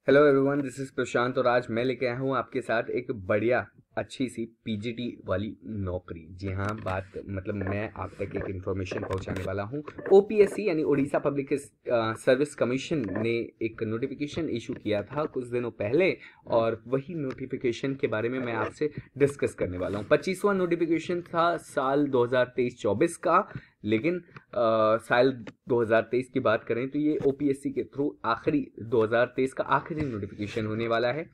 Hello everyone, this is प्रशांत और आज मैं लेके आया हूँ आपके साथ एक बढ़िया अच्छी सी पीजीटी वाली नौकरी। जी हाँ, बात मतलब मैं आप तक एक इन्फॉर्मेशन पहुंचाने वाला हूँ। ओपीएससी यानी उड़ीसा पब्लिक सर्विस कमीशन ने एक नोटिफिकेशन इशू किया था कुछ दिनों पहले और वही नोटिफिकेशन के बारे में मैं आपसे डिस्कस करने वाला हूँ। 25वां नोटिफिकेशन था साल 2023-24 का, लेकिन साल 2023 की बात करें तो ये ओपीएससी के थ्रू आखिरी 2023 का आखिरी नोटिफिकेशन होने वाला है।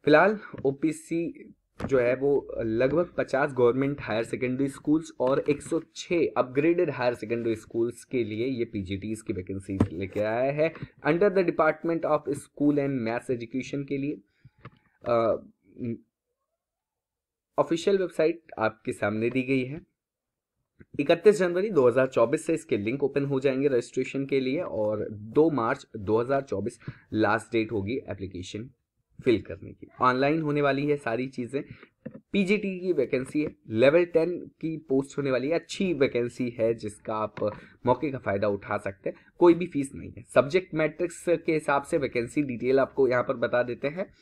फिलहाल ओपीएससी जो है वो लगभग 50 गवर्नमेंट हायर सेकेंडरी स्कूल्स और 106 अपग्रेडेड हायर सेकेंडरी स्कूल्स के लिए ये पीजीटीज की वैकेंसी लेके आया है under the department of school and maths education के लिए। ऑफिशियल वेबसाइट आपके सामने दी गई है। 31 जनवरी 2024 से इसके लिंक ओपन हो जाएंगे रजिस्ट्रेशन के लिए और 2 मार्च 2024 लास्ट डेट होगी एप्लीकेशन फिल करने की। ऑनलाइन होने वाली है सारी चीज़ें। पीजीटी की वैकेंसी है, लेवल 10 की पोस्ट होने वाली है। अच्छी वैकेंसी है जिसका आप मौके का फ़ायदा उठा सकते हैं। कोई भी फीस नहीं है। सब्जेक्ट मैट्रिक्स के हिसाब से वैकेंसी डिटेल आपको यहाँ पर बता देते हैं।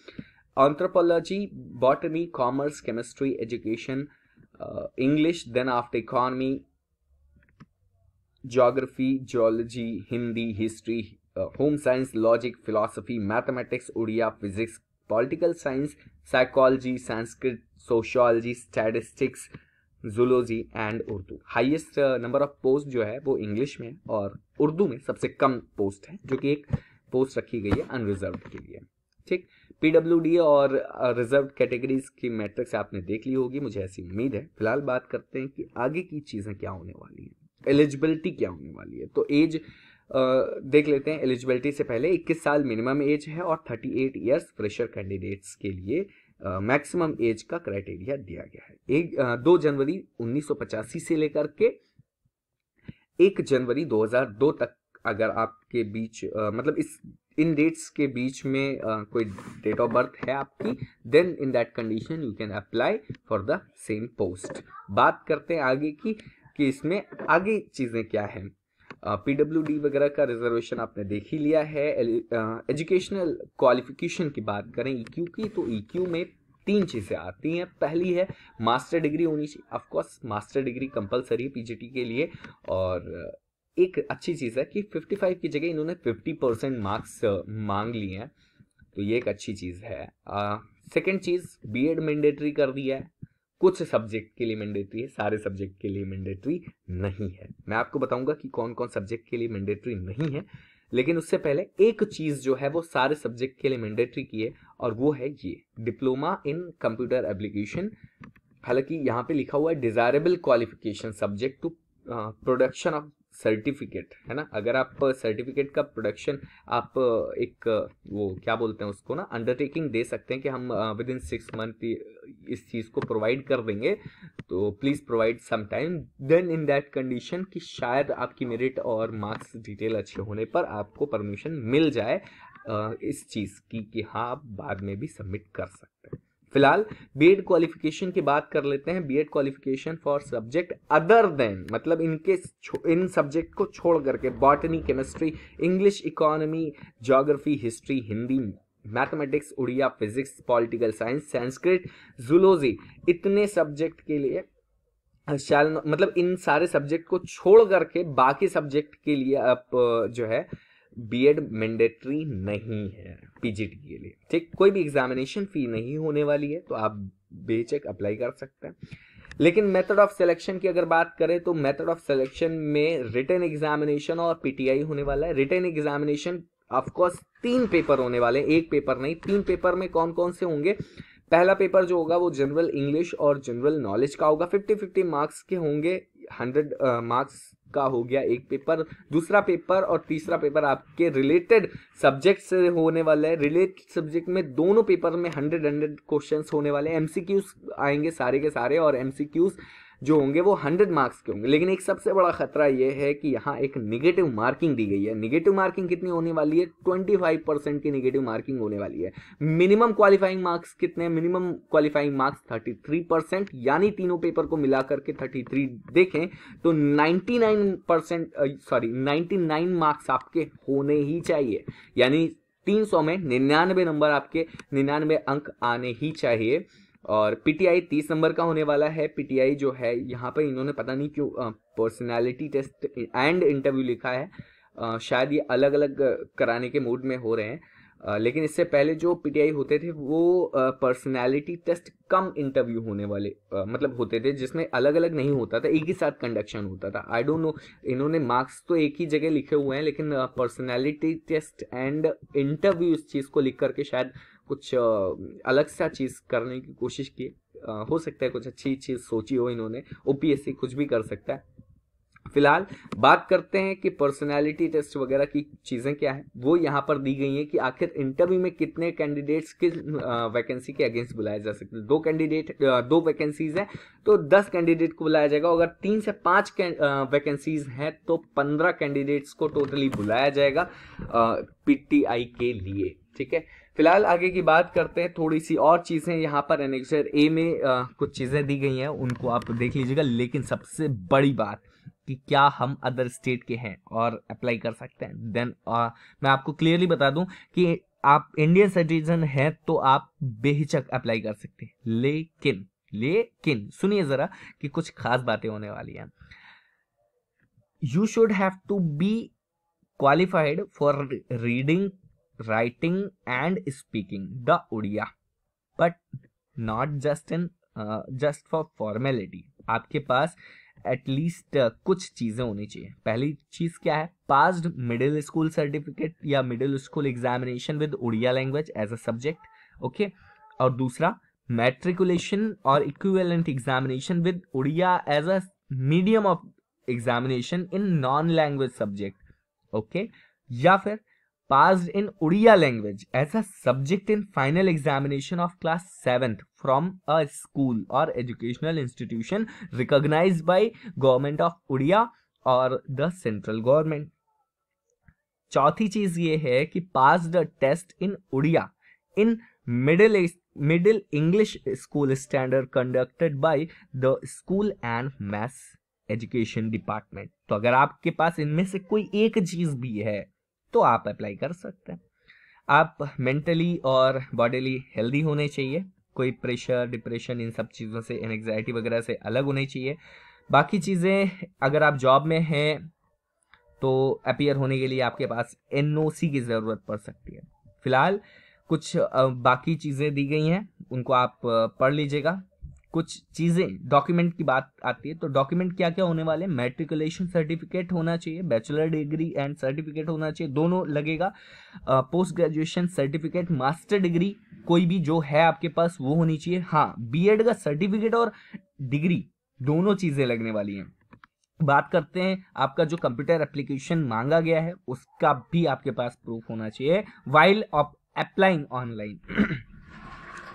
Anthropology, botany, commerce, chemistry, education, English, then after economy, geography, geology, Hindi, history, home science, logic, philosophy, mathematics, Odia, physics, political science, psychology, Sanskrit, sociology, statistics, zoology and Urdu. Highest number of post जो है वो English में और उर्दू में सबसे कम post है, जो कि एक पोस्ट रखी गई है अनरिजर्व के लिए। ठीक, पीडब्ल्यूडी और रिजर्व कैटेगरीज की मैट्रिक्स आपने देख ली होगी, मुझे ऐसी उम्मीद है। फिलहाल बात करते हैं कि आगे की चीज़ें क्या होने वाली हैं, एलिजिबिलिटी क्या होने वाली है। तो एज देख लेते हैं। एलिजिबिलिटी से पहले 21 साल मिनिमम एज है और 38 ईयर्स फ्रेशर कैंडिडेट्स के लिए मैक्सिमम एज का क्राइटेरिया दिया गया है। 2 जनवरी 1985 से लेकर के 1 जनवरी 2002 तक अगर आपके बीच मतलब इन डेट्स के बीच में कोई डेट ऑफ बर्थ है आपकी, then in that condition you can apply for the same post. बात करते हैं आगे की कि इसमें आगे चीज़ें क्या हैं। पीडब्ल्यूडी वगैरह का रिजर्वेशन आपने देख ही लिया है। एजुकेशनल क्वालिफिकेशन की बात करें ईक्यू की, तो ईक्यू में 3 चीज़ें आती हैं। पहली है मास्टर डिग्री होनी चाहिए। ऑफकोर्स मास्टर डिग्री कंपलसरी है पीजीटी के लिए। और एक अच्छी चीज़ है कि 55 की जगह इन्होंने 50% मार्क्स मांग लिए हैं, तो ये एक अच्छी चीज़ है। सेकेंड चीज़, बीएड मैंडेटरी कर दिया है। कुछ सब्जेक्ट के लिए मैंडेटरी है, सारे सब्जेक्ट के लिए मैंडेटरी नहीं है। मैं आपको बताऊंगा कि कौन कौन सब्जेक्ट के लिए मैंडेटरी नहीं है, लेकिन उससे पहले एक चीज़ जो है वो सारे सब्जेक्ट के लिए मैंडेटरी की है और वो है ये डिप्लोमा इन कंप्यूटर एप्लीकेशन। हालांकि यहाँ पे लिखा हुआ है desirable qualification subject to production of certificate, है ना। अगर आप सर्टिफिकेट का प्रोडक्शन आप एक वो क्या बोलते हैं उसको ना, अंडरटेकिंग दे सकते हैं कि हम विद इन 6 मंथ इस चीज़ को प्रोवाइड कर देंगे, तो please provide some time. Then in that condition कि शायद आपकी मेरिट और मार्क्स डिटेल अच्छे होने पर आपको परमिशन मिल जाए इस चीज़ की कि हाँ आप बाद में भी सबमिट कर सकते हैं। फिलहाल बीएड क्वालिफिकेशन की बात कर लेते हैं। BEd qualification for subject other than, मतलब इन सब्जेक्ट को छोड़ करके botany, chemistry, English, economy, geography, history, Hindi, mathematics, Odia, physics, political science, Sanskrit, zoology, इतने सब्जेक्ट के लिए मतलब इन सारे सब्जेक्ट को छोड़ करके बाकी सब्जेक्ट के लिए आप जो है बीएड मैंडेटरी नहीं है पीजीटी के लिए। ठीक, कोई भी एग्जामिनेशन फी नहीं होने वाली है, तो आप बेशक अप्लाई कर सकते हैं। लेकिन मेथड ऑफ सिलेक्शन की अगर बात करें तो मेथड ऑफ सिलेक्शन में रिटन एग्जामिनेशन और पीटीआई होने वाला है। रिटन एग्जामिनेशन ऑफकोर्स 3 पेपर होने वाले हैं, एक पेपर नहीं। 3 पेपर में कौन कौन से होंगे? पहला पेपर जो होगा वो जनरल इंग्लिश और जनरल नॉलेज का होगा, 50-50 मार्क्स के होंगे। 100 मार्क्स का हो गया एक पेपर। दूसरा पेपर और तीसरा पेपर आपके रिलेटेड सब्जेक्ट से होने वाला है। रिलेटेड सब्जेक्ट में दोनों पेपर में 100 क्वेश्चंस होने वाले हैं। एमसीक्यूज आएंगे सारे के सारे, और एमसीक्यूज जो होंगे वो 100 मार्क्स के होंगे। लेकिन एक सबसे बड़ा खतरा ये है कि यहाँ एक निगेटिव मार्किंग दी गई है। निगेटिव मार्किंग कितनी होने वाली है? 25% की निगेटिव मार्किंग होने वाली है। मिनिमम क्वालिफाइंग मार्क्स कितने? मिनिमम क्वालिफाइंग मार्क्स 33%, यानी तीनों पेपर को मिला करके 33 देखें तो 99 मार्क्स आपके होने ही चाहिए। यानी 300 में 99 नंबर, आपके 99 अंक आने ही चाहिए। और पीटीआई 30 नंबर का होने वाला है। पीटीआई जो है यहाँ पर इन्होंने पता नहीं क्यों पर्सनालिटी टेस्ट एंड इंटरव्यू लिखा है, शायद ये अलग अलग कराने के मूड में हो रहे हैं। लेकिन इससे पहले जो पीटीआई होते थे वो पर्सनालिटी टेस्ट कम इंटरव्यू होने वाले मतलब होते थे, जिसमें अलग अलग नहीं होता था, एक ही साथ कंडक्शन होता था। आई डोंट नो, इन्होंने मार्क्स तो एक ही जगह लिखे हुए हैं, लेकिन पर्सनालिटी टेस्ट एंड इंटरव्यू इस चीज़ को लिख करके शायद कुछ अलग सा चीज़ करने की कोशिश की। हो सकता है कुछ अच्छी चीज़ सोची हो इन्होंने, ओपीएससी कुछ भी कर सकता है। फिलहाल बात करते हैं कि पर्सनालिटी टेस्ट वगैरह की चीज़ें क्या है, वो यहाँ पर दी गई हैं कि आखिर इंटरव्यू में कितने कैंडिडेट्स किस वैकेंसी के अगेंस्ट बुलाए जा सकते हैं। 2 वैकेंसीज हैं तो 10 कैंडिडेट को बुलाया जाएगा। अगर 3 से 5 वैकेंसीज हैं तो 15 कैंडिडेट्स को टोटली बुलाया जाएगा पीटीआई के लिए। ठीक है, फिलहाल आगे की बात करते हैं। थोड़ी सी और चीज़ें यहाँ पर एनेक्सर ए में कुछ चीज़ें दी गई हैं, उनको आप देख लीजिएगा। लेकिन सबसे बड़ी बात कि क्या हम अदर स्टेट के हैं और अप्लाई कर सकते हैं, देन मैं आपको क्लियरली बता दूं कि आप इंडियन सिटीजन हैं तो आप बेहिचक अप्लाई कर सकते हैं। लेकिन सुनिए जरा कि कुछ खास बातें होने वाली हैं। You should have to be qualified for reading, writing and speaking the Odia, but not just for formality. आपके पास एटलीस्ट कुछ चीजें होनी चाहिए। पहली चीज क्या है, पास्ड मिडिल स्कूल सर्टिफिकेट या middle school examination with Odia language as a subject, okay. और दूसरा मैट्रिकुलेशन और equivalent examination with Odia as a medium of examination in non language subject, okay. या फिर passed in Odia language as a subject in final examination of class 7th from a school or educational institution recognized by government of Odia or the central government. चौथी चीज ये है कि passed a test in Odia in middle English school standard conducted by the school and mass education department. तो अगर आपके पास इनमें से कोई एक चीज भी है तो आप अप्लाई कर सकते हैं। आप मेंटली और बॉडीली हेल्दी होने चाहिए, कोई प्रेशर, डिप्रेशन, इन सब चीज़ों से, एंग्जाइटी वगैरह से अलग होने चाहिए। बाकी चीज़ें, अगर आप जॉब में हैं तो अपीयर होने के लिए आपके पास एनओसी की ज़रूरत पड़ सकती है। फिलहाल कुछ बाकी चीज़ें दी गई हैं, उनको आप पढ़ लीजिएगा। कुछ चीज़ें, डॉक्यूमेंट की बात आती है तो डॉक्यूमेंट क्या क्या होने वाले, मैट्रिकुलेशन सर्टिफिकेट होना चाहिए, बैचलर डिग्री एंड सर्टिफिकेट होना चाहिए, दोनों लगेगा। Post graduation certificate, master degree कोई भी जो है आपके पास वो होनी चाहिए। हाँ, बीएड का सर्टिफिकेट और डिग्री दोनों चीज़ें लगने वाली हैं। बात करते हैं आपका जो कंप्यूटर एप्लीकेशन मांगा गया है उसका भी आपके पास प्रूफ होना चाहिए वाइल ऑफ अप्लाइंग ऑनलाइन।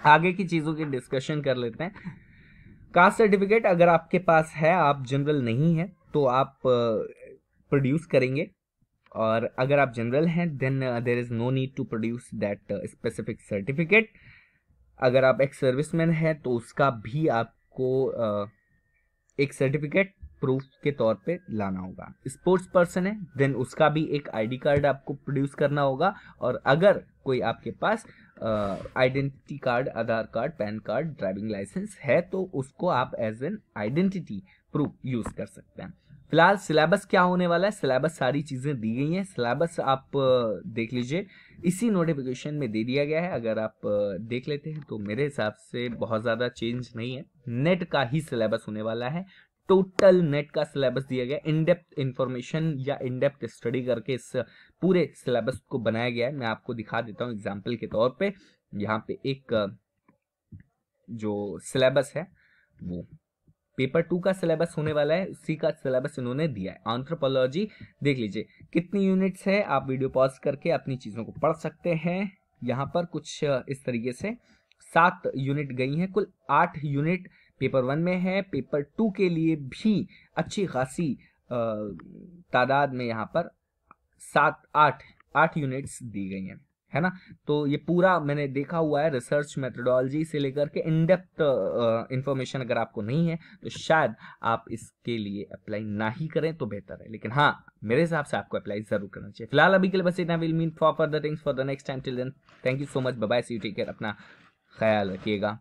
आगे की चीज़ों की डिस्कशन कर लेते हैं। कास्ट सर्टिफिकेट अगर आपके पास है, आप जनरल नहीं है तो आप प्रोड्यूस करेंगे, और अगर आप जनरल हैं then there is no need to produce that specific certificate. अगर आप एक्स सर्विसमैन हैं तो उसका भी आपको एक सर्टिफिकेट प्रूफ के तौर पे लाना होगा। स्पोर्ट्स पर्सन है देन उसका भी एक आईडी कार्ड आपको प्रोड्यूस करना होगा। और अगर कोई आपके पास identity card, Aadhaar card, PAN card, driving licence है तो उसको आप as an identity proof use कर सकते हैं। फिलहाल सिलेबस क्या होने वाला है, सिलेबस सारी चीज़ें दी गई हैं। सिलेबस आप देख लीजिए, इसी नोटिफिकेशन में दे दिया गया है। अगर आप देख लेते हैं तो मेरे हिसाब से बहुत ज़्यादा चेंज नहीं है। नेट का ही सिलेबस होने वाला है, टोटल नेट का सिलेबस दिया गया। इन डेप्थ इंफॉर्मेशन या इन डेप्थ स्टडी करके इस पूरे सिलेबस को बनाया गया है। मैं आपको दिखा देता हूँ एग्जाम्पल के तौर पे। यहाँ पे एक जो सिलेबस है वो पेपर 2 का सिलेबस होने वाला है, उसी का सिलेबस इन्होंने दिया है। एंथ्रोपोलॉजी देख लीजिए कितनी यूनिट्स है, आप वीडियो पॉज करके अपनी चीज़ों को पढ़ सकते हैं। यहाँ पर कुछ इस तरीके से 7 यूनिट गई हैं, कुल 8 यूनिट पेपर 1 में है। पेपर 2 के लिए भी अच्छी खासी तादाद में यहाँ पर 8 यूनिट्स दी गई हैं। है ना। तो ये पूरा मैंने देखा हुआ है, रिसर्च मेथोडोलॉजी से लेकर के इन डेप्थ इंफॉर्मेशन अगर आपको नहीं है तो शायद आप इसके लिए अप्लाई ना ही करें तो बेहतर है, लेकिन हाँ मेरे हिसाब से आपको अप्लाई जरूर करना चाहिए। फिलहाल अभी के लिए बस इतना, will meet for further things for the next time, till then thank you so much, bye bye, see you, take care, अपना ख्याल रखिएगा।